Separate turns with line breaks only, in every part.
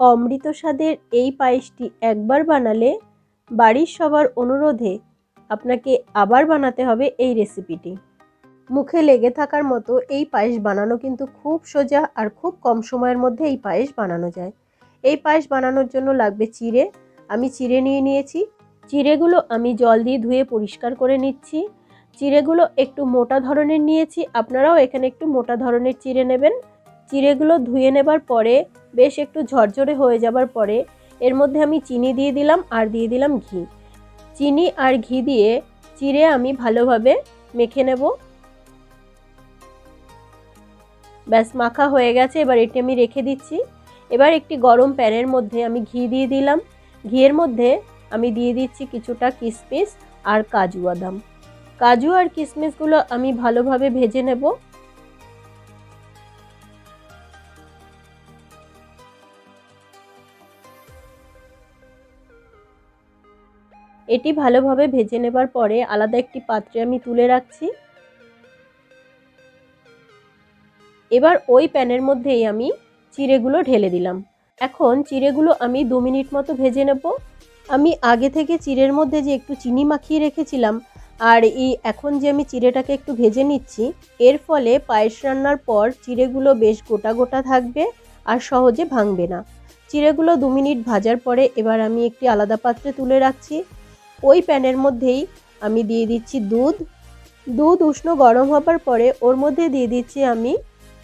অমৃত স্বাদের এই পায়েসটি একবার বানালে বাড়ির সবার অনুরোধে আপনাকে আবার বানাতে হবে এই রেসিপিটি। মুখে লেগে থাকার মতো এই পায়েস বানানো কিন্তু খুব সোজা আর খুব কম সময়ের মধ্যে এই পায়েস বানানো যায়। এই পায়েস বানানোর জন্য লাগবে চিড়ে। আমি চিড়ে নিয়ে নিয়েছি। চিড়েগুলো আমি জল দিয়ে ধুয়ে পরিষ্কার করে নিচ্ছি। চিড়েগুলো একটু মোটা ধরনের নিয়েছি, আপনারাও এখানে একটু মোটা ধরনের চিড়ে নেবেন। চিড়েগুলো ধুয়ে নেবার পরে বেশ একটু ঝরঝরে হয়ে যাবার পরে এর মধ্যে আমি চিনি দিয়ে দিলাম আর দিয়ে দিলাম ঘি। চিনি আর ঘি দিয়ে চিড়ে আমি ভালোভাবে মেখে নেব। ব্যাস মাখা হয়ে গেছে, এবার এটি আমি রেখে দিচ্ছি। এবার একটি গরম প্যানের মধ্যে আমি ঘি দিয়ে দিলাম। ঘিয়ের মধ্যে আমি দিয়ে দিচ্ছি কিছুটা কিশমিশ আর কাজু বাদাম। কাজু আর কিশমিশগুলো আমি ভালোভাবে ভেজে নেব। এটি ভালোভাবে ভেজে নেবার পরে আলাদা একটি পাত্রে আমি তুলে রাখছি। এবার ওই প্যানের মধ্যেই আমি চিড়েগুলো ঢেলে দিলাম। এখন চিড়েগুলো আমি 2 মিনিট মতো ভেজে নেব। আমি আগে থেকে চিড়ের মধ্যে যে একটু চিনি মাখিয়ে রেখেছিলাম আর এখন যে আমি চিড়েটাকে একটু ভেজে নিচ্ছি, এর ফলে পায়েস রান্নার পর চিড়েগুলো বেশ গোটা গোটা থাকবে আর সহজে ভাঙবে না। চিড়েগুলো 2 মিনিট ভাজার পরে এবার আমি একটি আলাদা পাত্রে তুলে রাখছি। ওই প্যানের মধ্যেই আমি দিয়ে দিচ্ছি দুধ। দুধ উষ্ণ গরম হবার পরে ওর মধ্যে দিয়ে দিচ্ছি আমি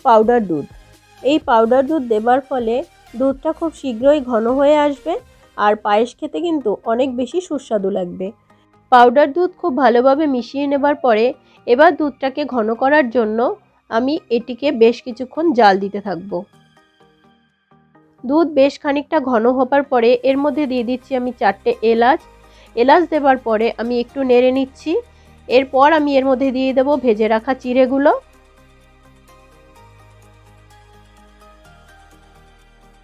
পাউডার দুধ। এই পাউডার দুধ দেবার ফলে দুধটা খুব শীঘ্রই ঘন হয়ে আসবে আর পায়েস খেতে কিন্তু অনেক বেশি সুস্বাদু লাগবে। পাউডার দুধ খুব ভালোভাবে মিশিয়ে নেবার পরে এবার দুধটাকে ঘন করার জন্য আমি এটিকে বেশ কিছুক্ষণ জাল দিতে থাকব। দুধ বেশ খানিকটা ঘন হবার পরে এর মধ্যে দিয়ে দিচ্ছি আমি 4টে এলাচ। এলাচ দেবার পরে আমি একটু নেড়ে নিচ্ছি। এরপর আমি এর মধ্যে দিয়ে দেব ভেজে রাখা চিড়েগুলো।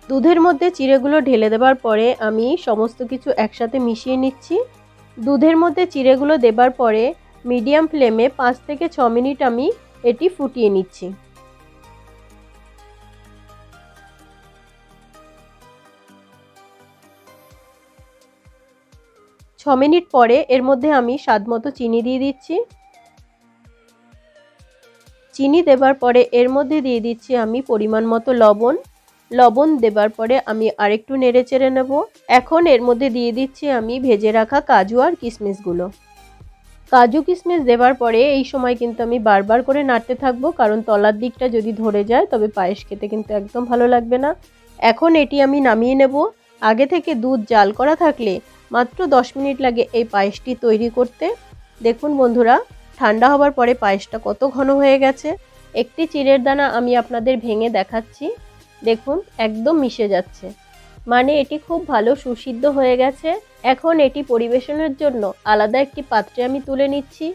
দুধের মধ্যে চিড়েগুলো ঢেলে দেবার পরে আমি সমস্ত কিছু একসাথে মিশিয়ে নিচ্ছি। দুধের মধ্যে চিড়েগুলো দেবার পরে মিডিয়াম ফ্লেমে 5 থেকে 6 মিনিট আমি এটি ফুটিয়ে নিচ্ছি। ছ মিনিট পরে এর মধ্যে আমি স্বাদমতো চিনি দিয়ে দিচ্ছি। চিনি দেবার পরে এর মধ্যে দিয়ে দিচ্ছি আমি পরিমাণ মতো লবণ। লবণ দেবার পরে আমি আরেকটু নেড়ে চেড়ে নেব। এখন এর মধ্যে দিয়ে দিচ্ছি আমি ভেজে রাখা কাজু আর কিশমিশগুলো। কাজু কিশমিশ দেবার পরে এই সময় কিন্তু আমি বারবার করে নাড়তে থাকবো, কারণ তলার দিকটা যদি ধরে যায় তবে পায়েস খেতে কিন্তু একদম ভালো লাগবে না। এখন এটি আমি নামিয়ে নেব। আগে থেকে দুধ জাল করা থাকলে মাত্র 10 মিনিট লাগে এই পায়েসটি তৈরি করতে। দেখুন বন্ধুরা, ঠান্ডা হবার পরে পায়েসটা কত ঘন হয়ে গেছে। একটি চিড়ের দানা আমি আপনাদের ভেঙে দেখাচ্ছি। দেখুন একদম মিশে যাচ্ছে, মানে এটি খুব ভালো সুসিদ্ধ হয়ে গেছে। এখন এটি পরিবেশনের জন্য আলাদা একটি পাত্রে আমি তুলে নিচ্ছি।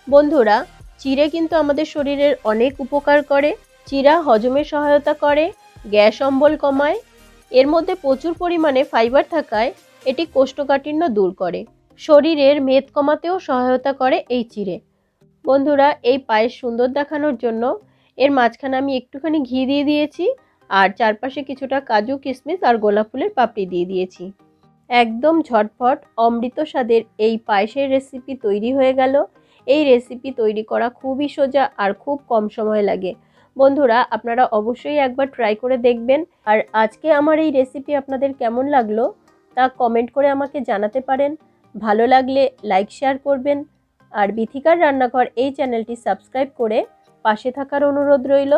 বন্ধুরা, চিড়ে কিন্তু আমাদের শরীরের অনেক উপকার করে। চিড়া হজমের সহায়তা করে, গ্যাস অম্বল কমায়। এর মধ্যে প্রচুর পরিমাণে ফাইবার থাকায় এটি কোষ্ঠকাঠিন্য দূর করে। শরীরের মেদ কমাতেও সহায়তা করে এই চিড়ে। বন্ধুরা, এই পায়েস সুন্দর দেখানোর জন্য এর মাঝখানে আমি একটুখানি ঘি দিয়ে দিয়েছি আর চারপাশে কিছুটা কাজু কিশমিশ আর গোলাপ ফুলের পাপড়ি দিয়ে দিয়েছি। একদম ঝটপট অমৃত স্বাদের এই পায়েসের রেসিপি তৈরি হয়ে গেল। এই রেসিপি তৈরি করা খুবই সোজা আর খুব কম সময় লাগে। বন্ধুরা, আপনারা অবশ্যই একবার ট্রাই করে দেখবেন। আর আজকে আমার এই রেসিপি আপনাদের কেমন লাগলো তা কমেন্ট করে আমাকে জানাতে পারেন। ভালো লাগলে লাইক শেয়ার করবেন আর বিথিকার রান্নাঘর এই চ্যানেলটি সাবস্ক্রাইব করে পাশে থাকার অনুরোধ রইল।